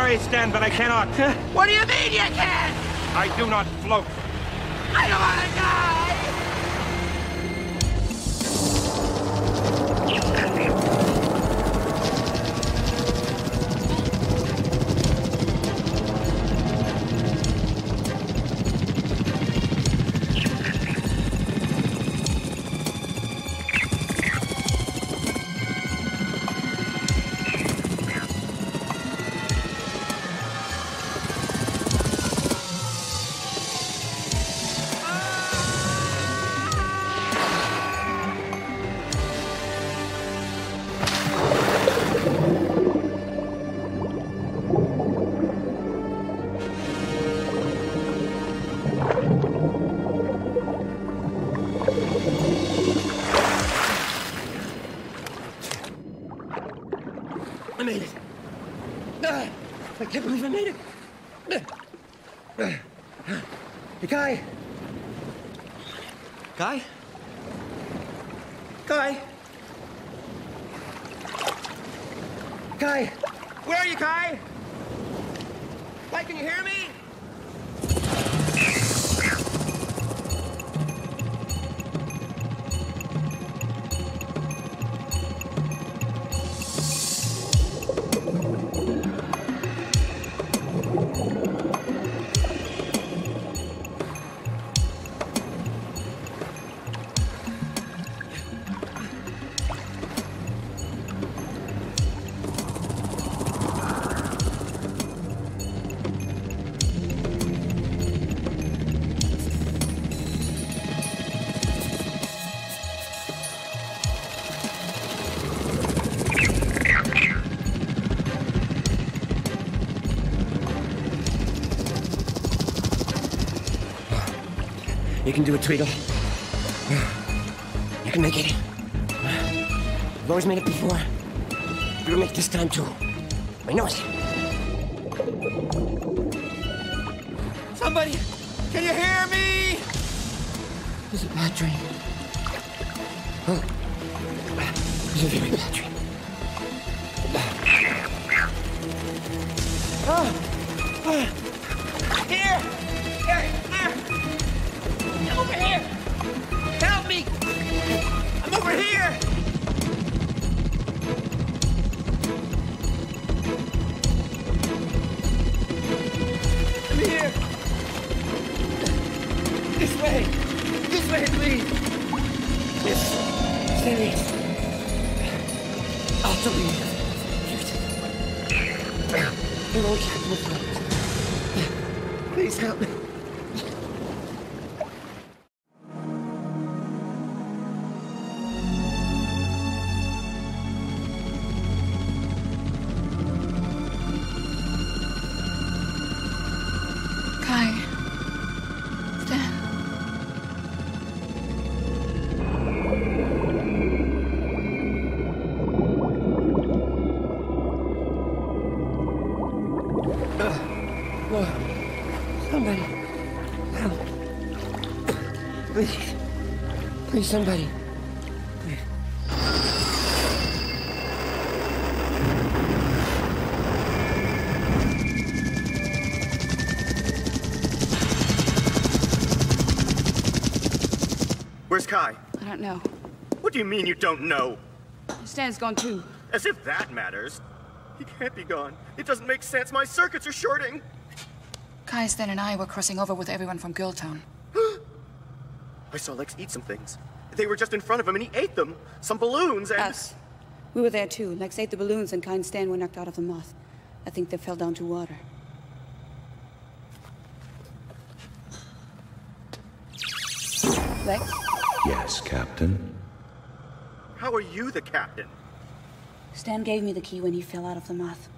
sorry, Stan, but I cannot. What do you mean you can't? I do not float. I don't want to die! I made it. I can't believe I made it. Hey, Kai. Kai? Kai? Kai? Where are you, Kai? Kai, can you hear me? You can do it, Tweedle. You can make it. You've always made it before. You'll make it this time, too. I know it. Somebody! Can you hear me? This is a bad dream. Oh. This is a very bad dream. Here! Here! Over here! Help me! I'm over here! I'm here! This way! This way, please! Yes. Steady. I'll do it. Hello, Captain. Please help me. Somebody, help. Please. Please, somebody. Please. Where's Kai? I don't know. What do you mean you don't know? Stan's gone too. As if that matters. He can't be gone. It doesn't make sense. My circuits are shorting. Kai, Stan, and I were crossing over with everyone from Girltown. I saw Lexx eat some things. They were just in front of him, and he ate them. Some balloons, and... Us. We were there, too. Lexx ate the balloons, and Kai and Stan were knocked out of the moth. I think they fell down to water. Lexx? Yes, Captain? How are you the captain? Stan gave me the key when he fell out of the moth.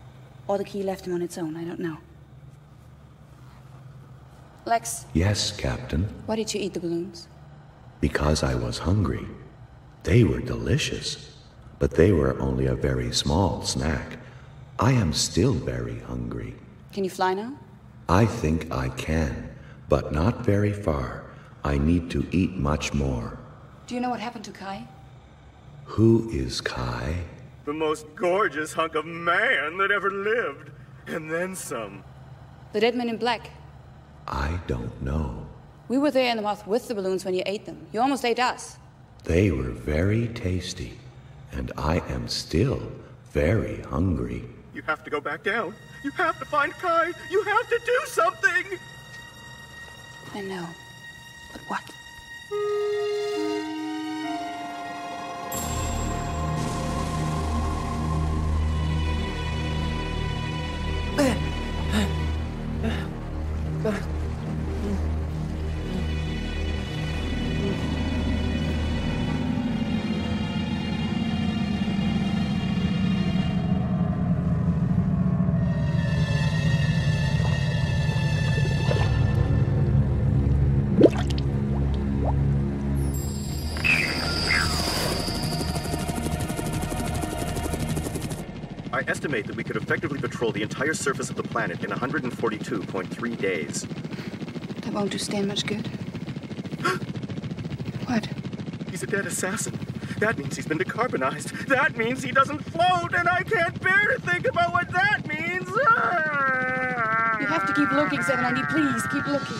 Or the key left him on its own, I don't know. Lexx? Yes, Captain? Why did you eat the balloons? Because I was hungry. They were delicious, but they were only a very small snack. I am still very hungry. Can you fly now? I think I can, but not very far. I need to eat much more. Do you know what happened to Kai? Who is Kai? The most gorgeous hunk of man that ever lived. And then some. The dead men in black. I don't know. We were there in the moth with the balloons when you ate them. You almost ate us. They were very tasty, and I am still very hungry. You have to go back down. You have to find Kai. You have to do something. I know. But what? I estimate that we could effectively patrol the entire surface of the planet in 142.3 days. That won't do Stan much good. What? He's a dead assassin. That means he's been decarbonized. That means he doesn't float, and I can't bear to think about what that means. You have to keep looking, 790. Please, keep looking.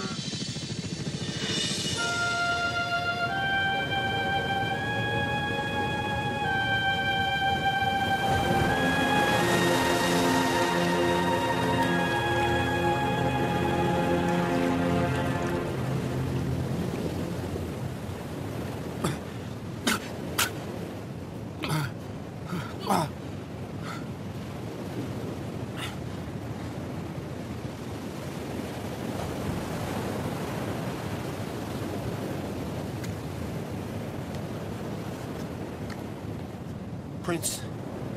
Prince,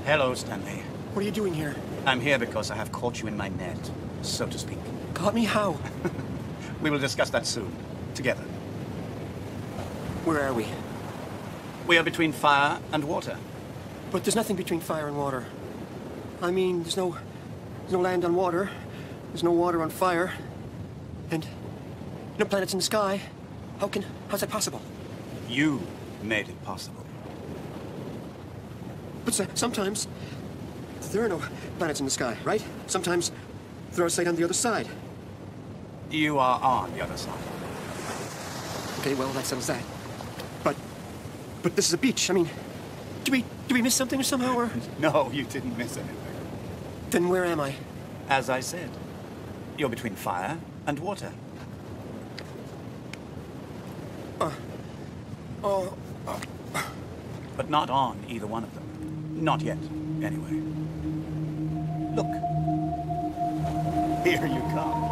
Hello, Stanley. what are you doing here? I'm here because I have caught you in my net, so to speak. Caught me how? We will discuss that soon, together. Where are we? We are between fire and water. But there's nothing between fire and water. I mean, there's no land on water. There's no water on fire. And no planets in the sky. How's that possible? You made it possible. But sometimes there are no planets in the sky, right? Sometimes there are sight on the other side. You are on the other side. Okay, well, that settles that. But this is a beach. I mean, do we miss something somehow, or? No, you didn't miss anything. Then where am I? As I said, you're between fire and water. But not on either one of them. Not yet, anyway. Look. Here you come.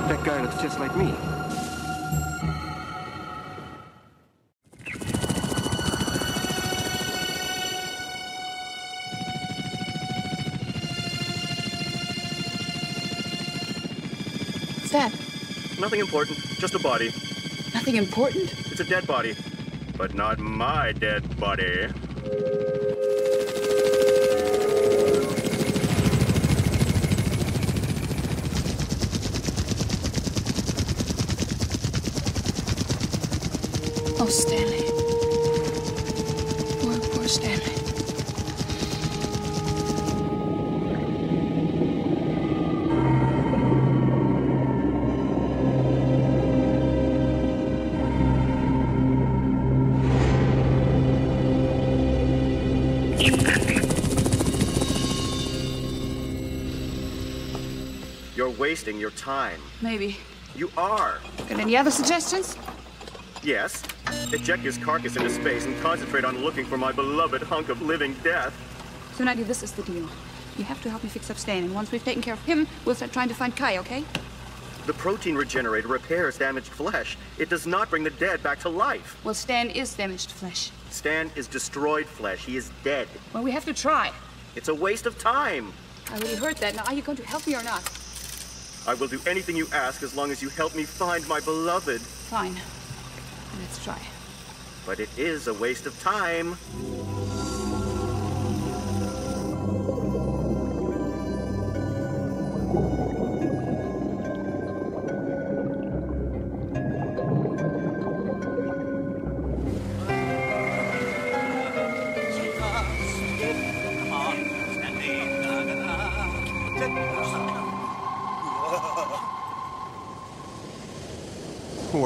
That guy looks just like me. That? Nothing important, just a body. Nothing important? It's a dead body, but not my dead body. Oh, Stanley. Poor Stanley. You're wasting your time. Maybe. You are. Got any other suggestions? Yes. Eject his carcass into space and concentrate on looking for my beloved hunk of living death. So, Nadia, this is the deal. You have to help me fix up Stan, and once we've taken care of him, we'll start trying to find Kai, okay? The protein regenerator repairs damaged flesh. It does not bring the dead back to life. Well, Stan is damaged flesh. Stan is destroyed flesh. He is dead. Well, we have to try. It's a waste of time. I really heard that. Now, are you going to help me or not? I will do anything you ask as long as you help me find my beloved. Fine. Let's try. But it is a waste of time.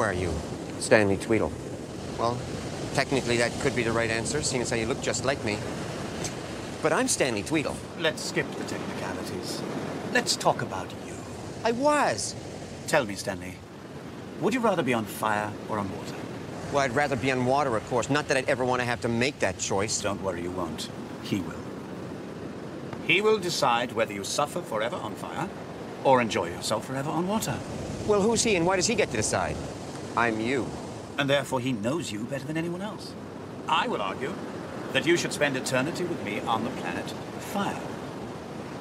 are you? Stanley Tweedle. Well, technically that could be the right answer, seeing as how you look just like me. But I'm Stanley Tweedle. Let's skip the technicalities. Let's talk about you. I was. Tell me, Stanley, would you rather be on fire or on water? Well, I'd rather be on water, of course. Not that I'd ever want to have to make that choice. Don't worry, you won't. He will. He will decide whether you suffer forever on fire or enjoy yourself forever on water. Well, who's he and why does he get to decide? I'm you. And therefore he knows you better than anyone else. I will argue that you should spend eternity with me on the planet Fire.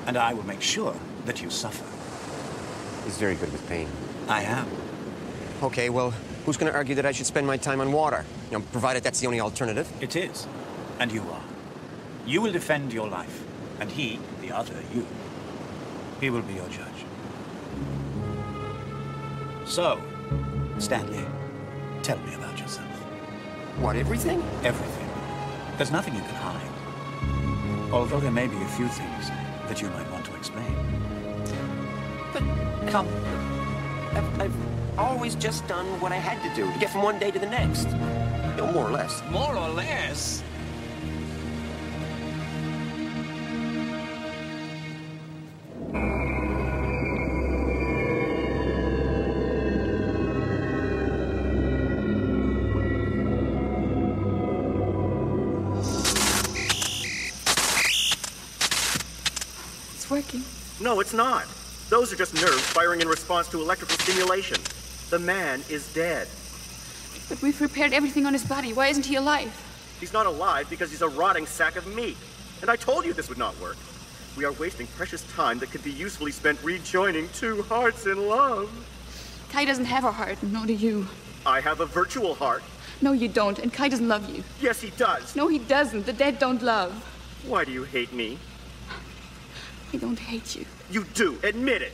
And I will make sure that you suffer. He's very good with pain. I am. Okay, well, who's going to argue that I should spend my time on water? You know, provided that's the only alternative. It is. And you are. You will defend your life. And he, the other you, he will be your judge. So, Stanley, tell me about yourself. What, everything? Everything. There's nothing you can hide. Although there may be a few things that you might want to explain. But, Come. I've always just done what I had to do to get from one day to the next. You know, more or less. More or less? It's working. No, it's not. Those are just nerves firing in response to electrical stimulation. The man is dead. But we've repaired everything on his body. Why isn't he alive? He's not alive because he's a rotting sack of meat. And I told you this would not work. We are wasting precious time that could be usefully spent rejoining two hearts in love. Kai doesn't have a heart, nor do you. I have a virtual heart. No, you don't, and Kai doesn't love you. Yes, he does. No, he doesn't. The dead don't love. Why do you hate me? I don't hate you. You do. Admit it.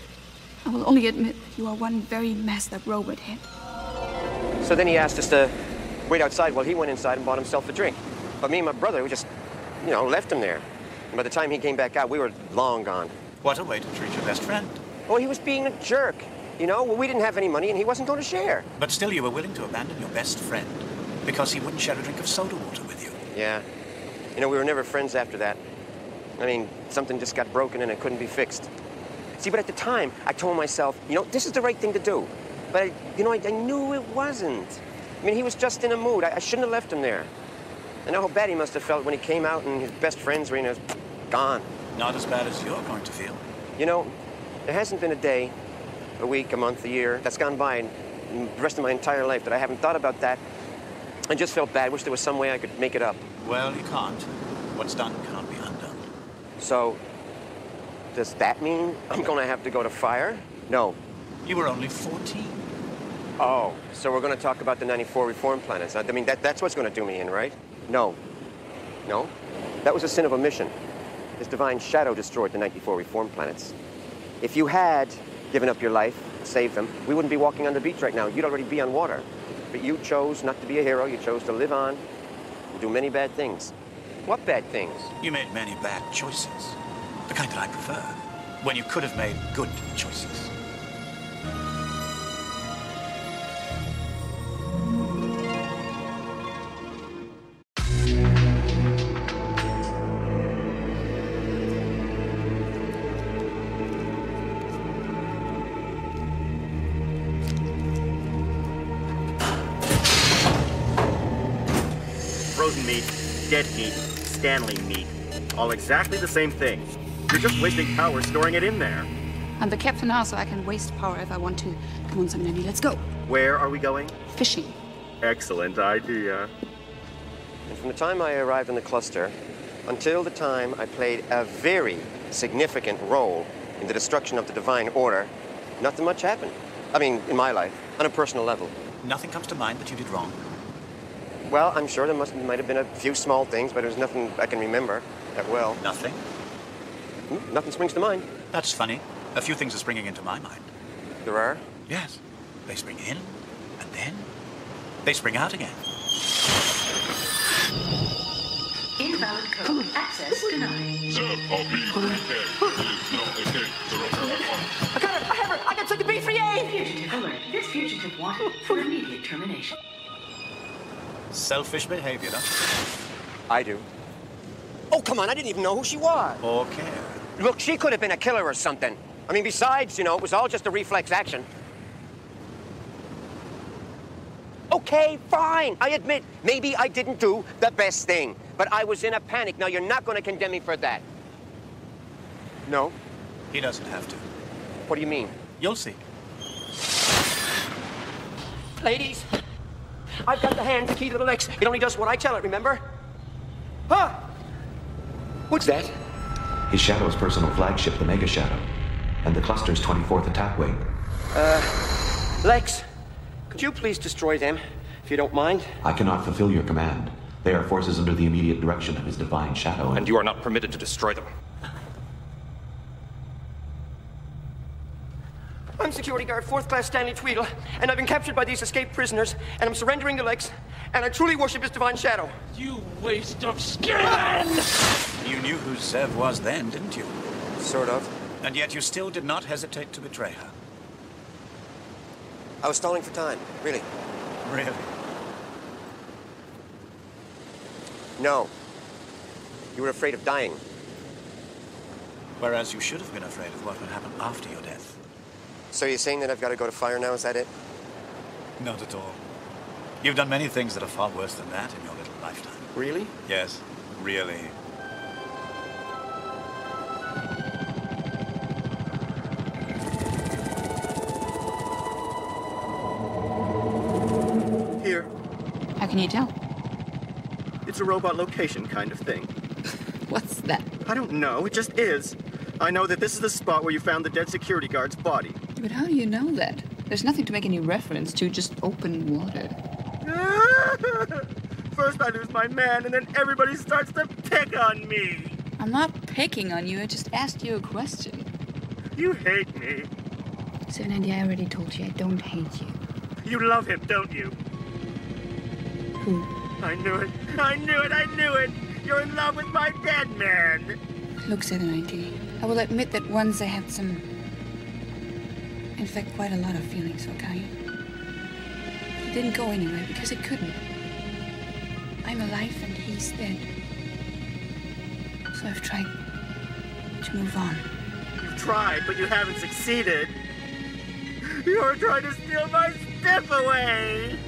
I will only admit you are one very messed up robot head. So then he asked us to wait outside while he went inside and bought himself a drink. But me and my brother, we just, you know, left him there. And by the time he came back out, we were long gone. What a way to treat your best friend. Oh, he was being a jerk. You know, well, we didn't have any money and he wasn't going to share. But still you were willing to abandon your best friend because he wouldn't share a drink of soda water with you. Yeah. You know, we were never friends after that. I mean, something just got broken and it couldn't be fixed. See, but at the time, I told myself, you know, this is the right thing to do. But, you know, I knew it wasn't. I mean, he was just in a mood. I shouldn't have left him there. I know how bad he must have felt when he came out and his best friends were, you know, gone. Not as bad as you're going to feel. You know, there hasn't been a day, a week, a month, a year that's gone by in the rest of my entire life that I haven't thought about that. I just felt bad. Wish there was some way I could make it up. Well, you can't. What's done cannot be undone. So, does that mean I'm going to have to go to Fire? No. You were only 14. Oh, so we're going to talk about the 94 reform planets. I mean, that's what's going to do me in, right? No. No? That was a sin of omission. His divine shadow destroyed the 94 reform planets. If you had given up your life, saved them, we wouldn't be walking on the beach right now. You'd already be on water. But you chose not to be a hero. You chose to live on and do many bad things. What bad things? You made many bad choices. The kind that I prefer. When you could have made good choices. Frozen meat, dead meat, Stanley meat. All exactly the same thing. You're just wasting power storing it in there. I'm the captain now, so I can waste power if I want to. Come on, Simon, let's go. Where are we going? Fishing. Excellent idea. And from the time I arrived in the cluster until the time I played a very significant role in the destruction of the Divine Order, nothing much happened. I mean, in my life, on a personal level. Nothing comes to mind that you did wrong. Well, I'm sure there might have been a few small things, but there's nothing I can remember that well. Nothing? Nothing springs to mind. That's funny. A few things are springing into my mind. There are? Yes. They spring in, and then they spring out again. Invalid code. Access denied. I got something to be for you! Alert. This fugitive wanted for immediate termination. Selfish behavior, huh? I do. Oh, come on, I didn't even know who she was. Or care. Look, she could have been a killer or something. I mean, besides, you know, it was all just a reflex action. Okay, fine. I admit, maybe I didn't do the best thing. But I was in a panic. Now, you're not going to condemn me for that. No? He doesn't have to. What do you mean? You'll see. Ladies, I've got the hand key to the Lexx. It only does what I tell it, remember? Huh? What's that? His Shadow's personal flagship, the Mega Shadow, and the cluster's 24th attack wing. Lexx, could you please destroy them, if you don't mind? I cannot fulfill your command. They are forces under the immediate direction of his divine shadow, And you are not permitted to destroy them. I'm security guard, 4th class Stanley Tweedle, and I've been captured by these escaped prisoners, and I'm surrendering to Lexx, and I truly worship his divine shadow. You waste of skin! You knew who Zev was then, didn't you? Sort of. And yet you still did not hesitate to betray her. I was stalling for time, really. Really? No. You were afraid of dying. Whereas you should have been afraid of what would happen after your death. So you're saying that I've got to go to fire now, is that it? Not at all. You've done many things that are far worse than that in your little lifetime. Really? Yes, really. Here. How can you tell? It's a robot location kind of thing. What's that? I don't know, it just is. I know that this is the spot where you found the dead security guard's body. But how do you know that? There's nothing to make any reference to, just open water. First I lose my man, and then everybody starts to pick on me. I'm not picking on you, I just asked you a question. You hate me. 790, I already told you I don't hate you. You love him, don't you? Who? I knew it. I knew it. I knew it. You're in love with my dead man. Look, 790, I will admit that once I had some... In fact, quite a lot of feelings for Kai. It didn't go anywhere because it couldn't. I'm alive and he's dead. So I've tried to move on. You've tried, but you haven't succeeded. You're trying to steal my stuff away.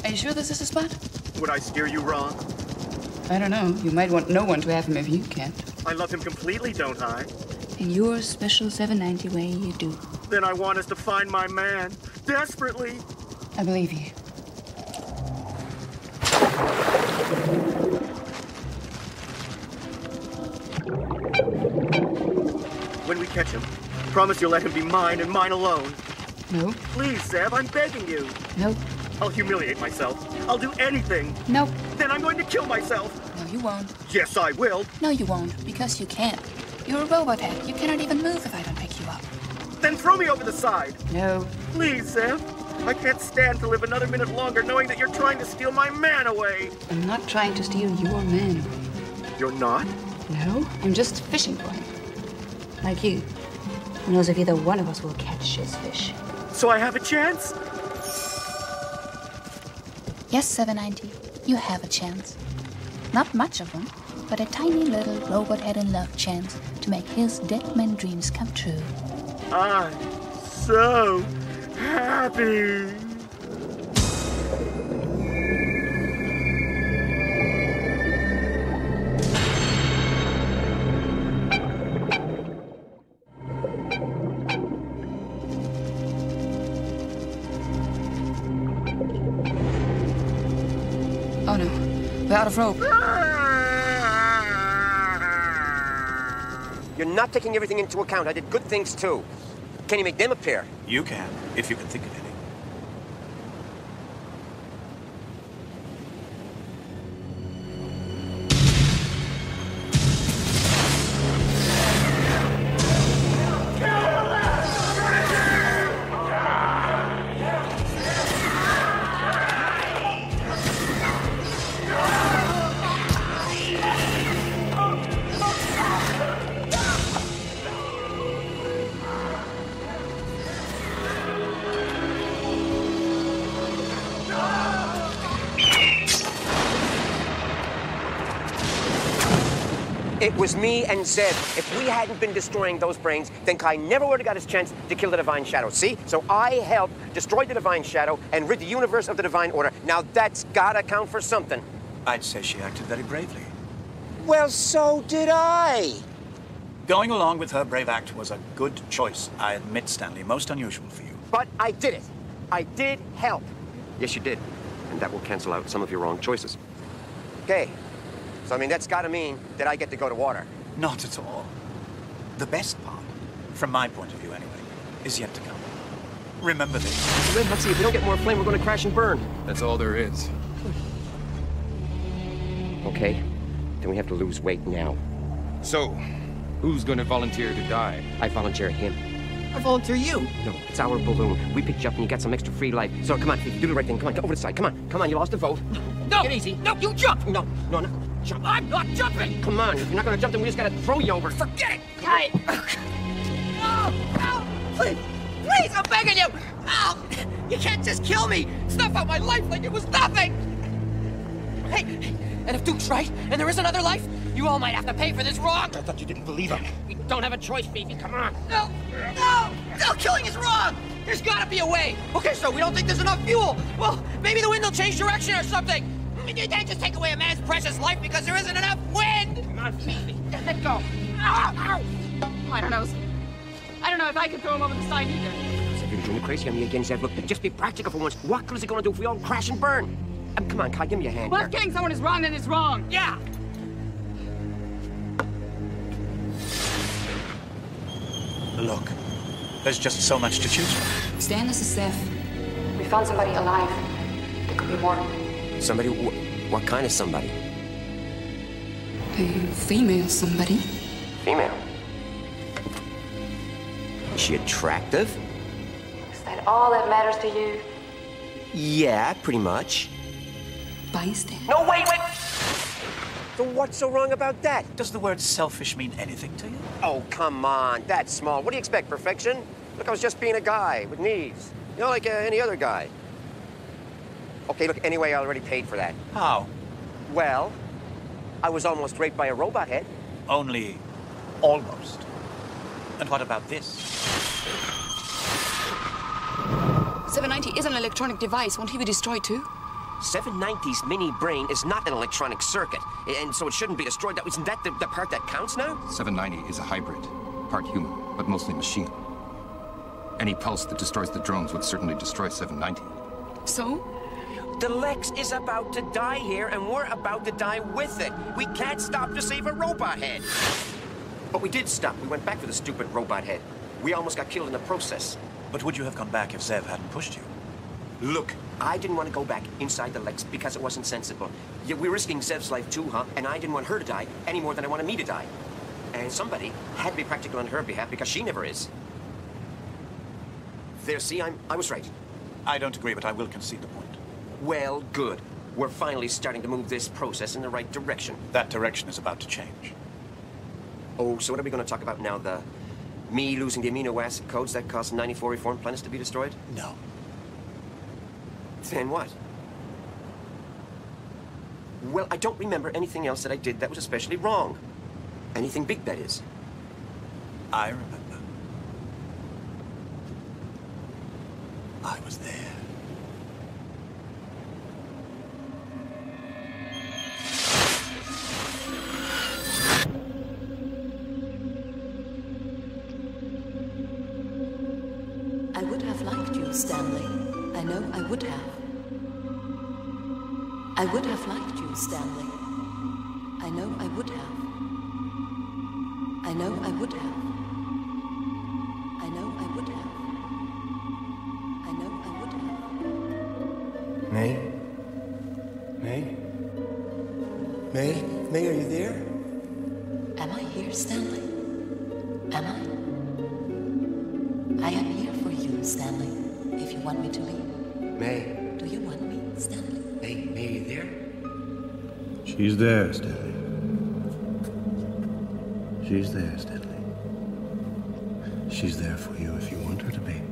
Are you sure this is the spot? Would I steer you wrong? I don't know. You might want no one to have him if you can't. I love him completely, don't I? In your special 790 way, you do. Then I want us to find my man. Desperately. I believe you. When we catch him, promise you'll let him be mine and mine alone. No. Please, Zev, I'm begging you. No. I'll humiliate myself. I'll do anything. No. Then I'm going to kill myself. No, you won't. Yes, I will. No, you won't, because you can't. You're a robot head. You cannot even move if I don't pick you up. Then throw me over the side. No. Please, Zev. I can't stand to live another minute longer knowing that you're trying to steal my man away. I'm not trying to steal your man. You're not? No, I'm just fishing for him. Like you. Who knows if either one of us will catch his fish. So I have a chance? Yes, 790. You have a chance. Not much of one, but a tiny little robot head in love chance to make his dead man dreams come true. I'm so happy. Oh no, we're out of rope. You're not taking everything into account. I did good things, too. Can you make them appear? You can, if you can think of any. It was me and Zeb. If we hadn't been destroying those brains, then Kai never would have got his chance to kill the Divine Shadow. See? So I helped destroy the Divine Shadow and rid the universe of the Divine Order. Now that's gotta count for something. I'd say she acted very bravely. Well, so did I. Going along with her brave act was a good choice, I admit, Stanley. Most unusual for you. But I did it. I did help. Yes, you did. And that will cancel out some of your wrong choices. Okay. So, I mean, that's gotta mean that I get to go to water. Not at all. The best part, from my point of view anyway, is yet to come. Remember this. Lynn, let's see, if we don't get more flame, we're gonna crash and burn. That's all there is. Okay, then we have to lose weight now. So, who's gonna volunteer to die? I volunteer him. I volunteer you. No, it's our balloon. We picked you up and you got some extra free life. So come on, Fifi, do the right thing. Come on, go over the side. Come on, you lost the vote. No! Get easy. No, you jump! No, jump. I'm not jumping! Come on, if you're not gonna jump, then we just gotta throw you over. Forget it! Hey! No! Please! Please, I'm begging you! Oh, you can't just kill me! Snuff out my life like it was nothing! Hey, and if Duke's right, and there is another life, you all might have to pay for this wrong! I thought you didn't believe him. We don't have a choice, Fifi, come on! No, killing is wrong! There's gotta be a way! Okay, so we don't think there's enough fuel! Well, maybe the wind will change direction or something! You can't just take away a man's precious life because there isn't enough wind! Come on, Fifi, let go! Ow! I don't know. I don't know if I could throw him over the side either. Zeb, you're doing crazy on me again, Zeb. Look, just be practical for once. What good is it gonna do if we all crash and burn? Come on, Kai, give me a hand Well, here. if killing someone is wrong, then it's wrong. Yeah! Look, there's just so much to choose from. Stan, this is Seth. We found somebody alive. There could be more. Somebody? What kind of somebody? A female somebody. Female. Is she attractive? Is that all that matters to you? Yeah, pretty much. Bystander. No, wait! So what's so wrong about that? Does the word selfish mean anything to you? Oh, come on. That's small. What do you expect, perfection? Look, I was just being a guy with needs. You know, like any other guy. Okay, look, anyway, I already paid for that. How? Well, I was almost raped by a robot head. Only almost. And what about this? 790 is an electronic device. Won't he be destroyed too? 790's mini brain is not an electronic circuit, and so it shouldn't be destroyed. Isn't that the part that counts now? 790 is a hybrid, part human, but mostly machine. Any pulse that destroys the drones would certainly destroy 790. So? The Lexx is about to die here, and we're about to die with it. We can't stop to save a robot head. But we did stop. We went back for the stupid robot head. We almost got killed in the process. But would you have gone back if Zev hadn't pushed you? Look, I didn't want to go back inside the Lexx because it wasn't sensible. Yeah, we're risking Zev's life too, huh? And I didn't want her to die any more than I wanted me to die. And somebody had to be practical on her behalf because she never is. There, see, I was right. I don't agree, but I will concede the point. Well, good. We're finally starting to move this process in the right direction. That direction is about to change. Oh, so what are we going to talk about now? Me losing the amino acid codes that caused 94 reformed planets to be destroyed? No. Then what? Well, I don't remember anything else that I did that was especially wrong. Anything big, that is. I remember. I was there. I would have liked you, Stanley. I know I would have. I would have liked you, Stanley. I know I would have. I know I would have. I know I would have. I know I would have. May? May? May? May, are you there? Am I here, Stanley? Am I? I am here for you, Stanley, if you want me to be. May? Do you want me, Stanley? May, are you there? She's there, Stanley. She's there, Stanley. She's there for you if you want her to be.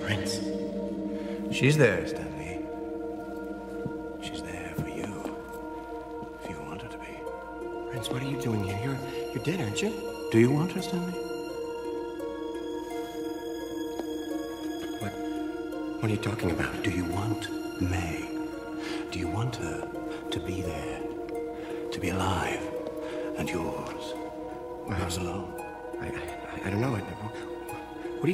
Prince. She's there, Stanley. She's there for you. dead, aren't you? Do you want her, Stanley? What are you talking about? Do you want May? Do you want her to be there? To be alive and yours? Yours alone? I don't know. What are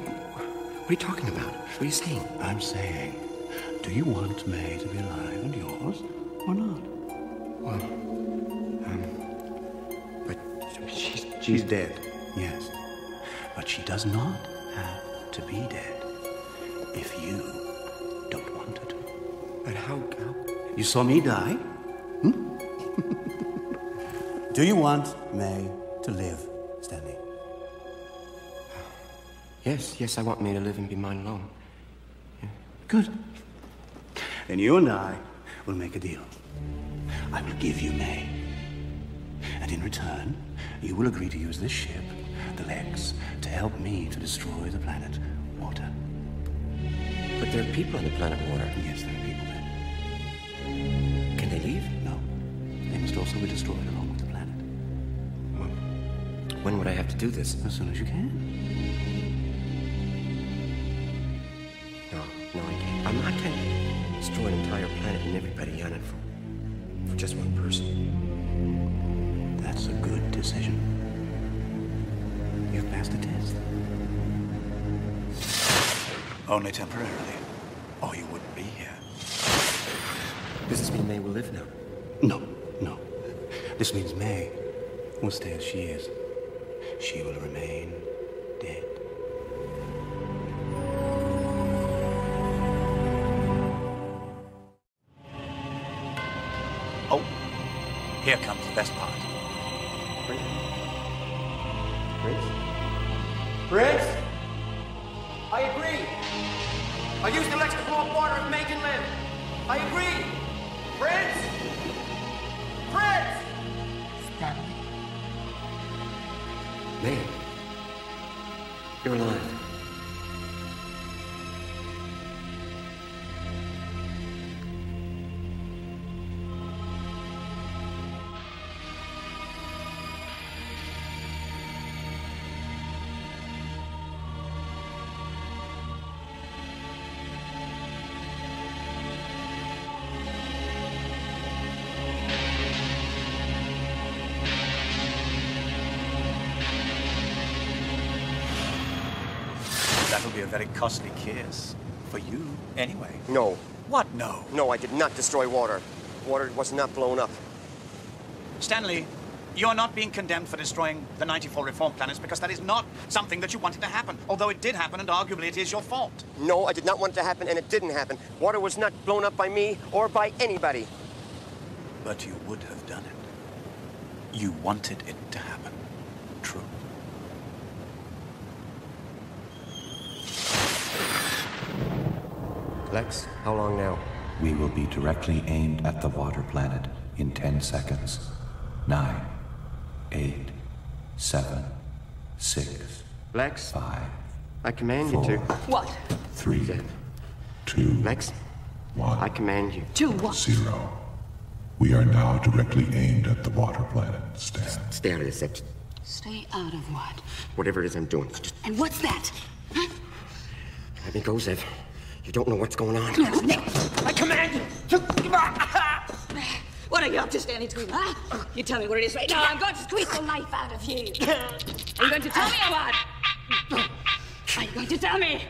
you talking about? What are you saying? I'm saying, do you want May to be alive and yours or not? Well, but she's dead. Yes, but she does not have to be dead if you don't want her to. But how? You saw me die? Hmm? Do you want May to live, Stanley? Yes, I want May to live and be mine alone. Yeah. Good. Then you and I will make a deal. I will give you May. And in return, you will agree to use this ship, the Lexx, to help me to destroy the planet Water. But there are people on the planet Water. Yes, there are people there. Can they leave? No. They must also be destroyed along with the planet. Well, when would I have to do this? As soon as you can. No, I can't. I can't destroy an entire planet and everybody on it for just one person. That's a good decision. You've passed the test. Only temporarily, or you wouldn't be here. Does this mean May will live now? No. This means May will stay as she is. She will remain dead. Oh, here comes the best part. Prince? I agree. I'll use the Lexx to blow up water if May can live. I agree. Prince? Prince! Stanley. May, you're alive. That'll be a very costly kiss. For you, anyway. No. What no? No, I did not destroy water. Water was not blown up. Stanley, you're not being condemned for destroying the 94 reform planets because that is not something that you wanted to happen. Although it did happen, and arguably it is your fault. No, I did not want it to happen, and it didn't happen. Water was not blown up by me or by anybody. But you would have done it. You wanted it to happen. True. Lexx, how long now? We will be directly aimed at the water planet in 10 seconds. 9, 8, 7, 6, Lexx, 5, I command 4, you to. What? 3, 2, Lexx, 1, I command you. To what? 0. We are now directly aimed at the water planet, Stan. Stay out of this, Epis. Stay out of what? Whatever it is I'm doing. Just And what's that? Huh? let me go, Zev. You don't know what's going on. No, Nick. I command you to... What are you up to, Stanley Tweed, huh? You tell me what it is right now. I'm going to squeeze the life out of you. Are you going to tell me or what? Are you going to tell me?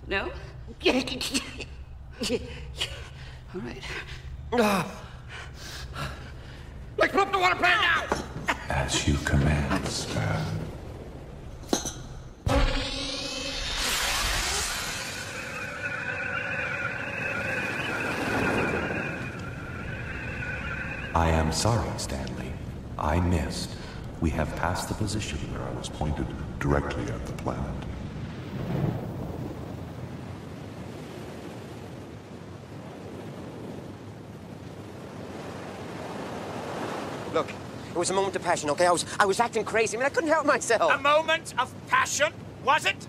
No? All right. Let's blow up the water plant now! As you command, Stan. I am sorry, Stanley. I missed. We have passed the position Where I was pointed directly at the planet. Look, it was a moment of passion, okay? I was acting crazy. I mean, I couldn't help myself. A moment of passion, was it?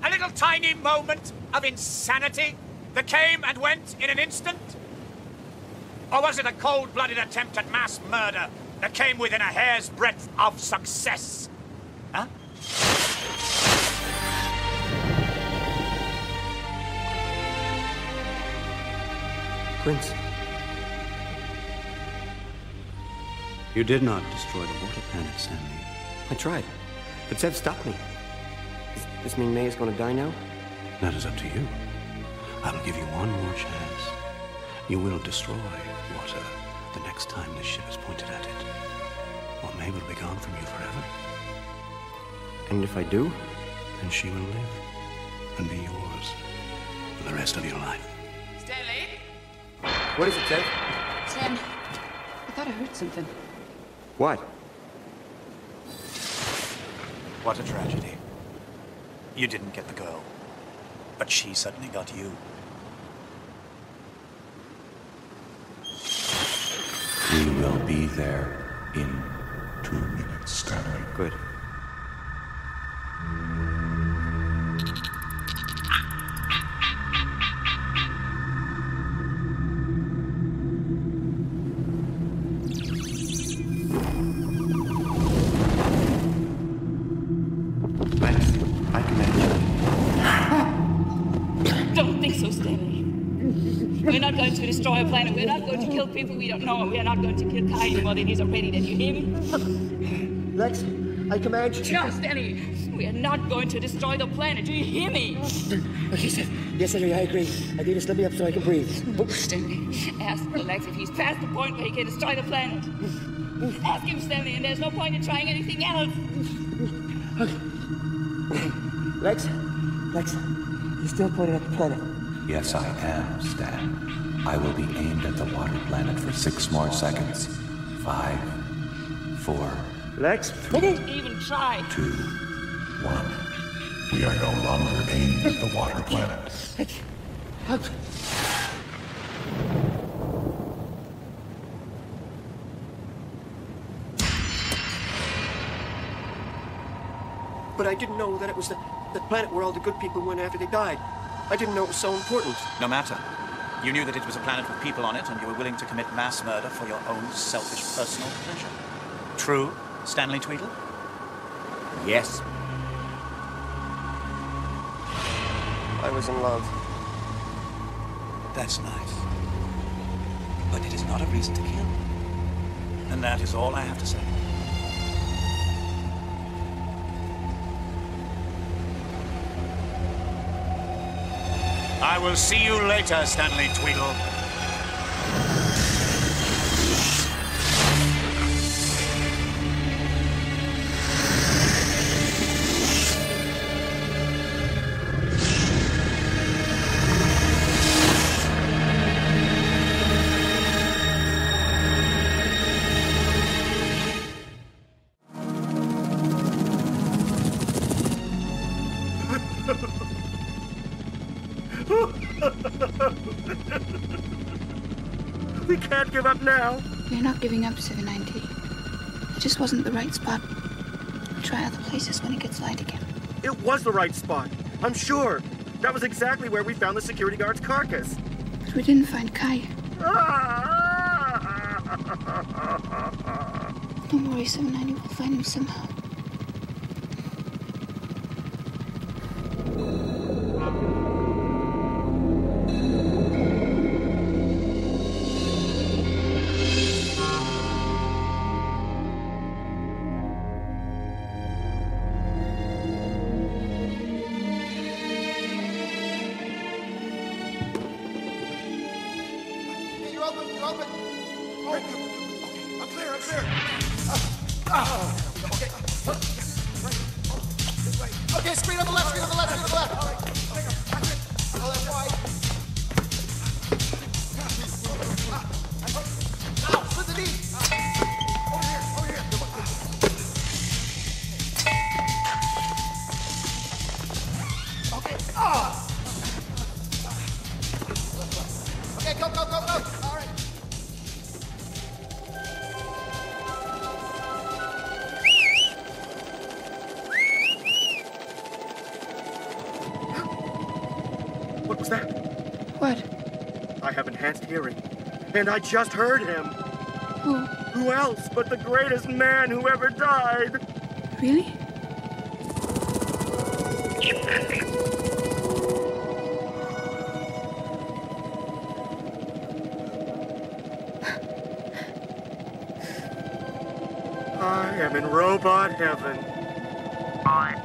A little tiny moment of insanity that came and went in an instant? Or was it a cold-blooded attempt at mass murder that came within a hair's breadth of success? Huh? Prince. You did not destroy the water planet, Stanley. I tried, but Zev stopped me. Does this mean May is going to die now? That is up to you. I will give you one more chance. You will destroy water the next time this ship is pointed at it. Or May will be gone from you forever. And if I do? Then she will live and be yours for the rest of your life. Stanley? What is it, Zev? Sam, I thought I heard something. What? What a tragedy. You didn't get the girl, but she suddenly got you. We will be there in 2 minutes, Stanley. Good. Don't think so, Stanley. We're not going to destroy a planet. We're not going to kill people we don't know, and we're not going to kill Kai any more than he's already dead. You hear me? Lex, I command you. No, Stanley. We are not going to destroy the planet. Do you hear me? Okay, Zev. Yes, I agree. I need to slip me up so I can breathe. Stanley, ask Lex if he's past the point where he can destroy the planet. Ask him, Stanley, and there's no point in trying anything else. Lex, you still pointing at the planet? Yes, I am, Stan. I will be aimed at the water planet for 6 more seconds. 5, 4, Lex, 3, even try. 2, 1. We are no longer aimed at the water planet. But I didn't know that it was the planet where all the good people went after they died. I didn't know it was so important. No matter. You knew that it was a planet with people on it, and you were willing to commit mass murder for your own selfish personal pleasure. True, Stanley Tweedle? Yes. I was in love. That's nice. But it is not a reason to kill. And that is all I have to say. I will see you later, Stanley Tweedle. We can't give up now. We're not giving up, 790. It just wasn't the right spot. We'll try other places when it gets light again. It was the right spot. I'm sure. That was exactly where we found the security guard's carcass. But we didn't find Kai. Don't worry, 790. We'll find him somehow. Okay, screen on the left, screen on the left, screen on the left. Now, split the knee. Over here, over here. Okay, Okay, go, go, go, go. All right. What was that? What? I have enhanced hearing. And I just heard him. Who? Who else but the greatest man who ever died? Really? I am in robot heaven. Bye.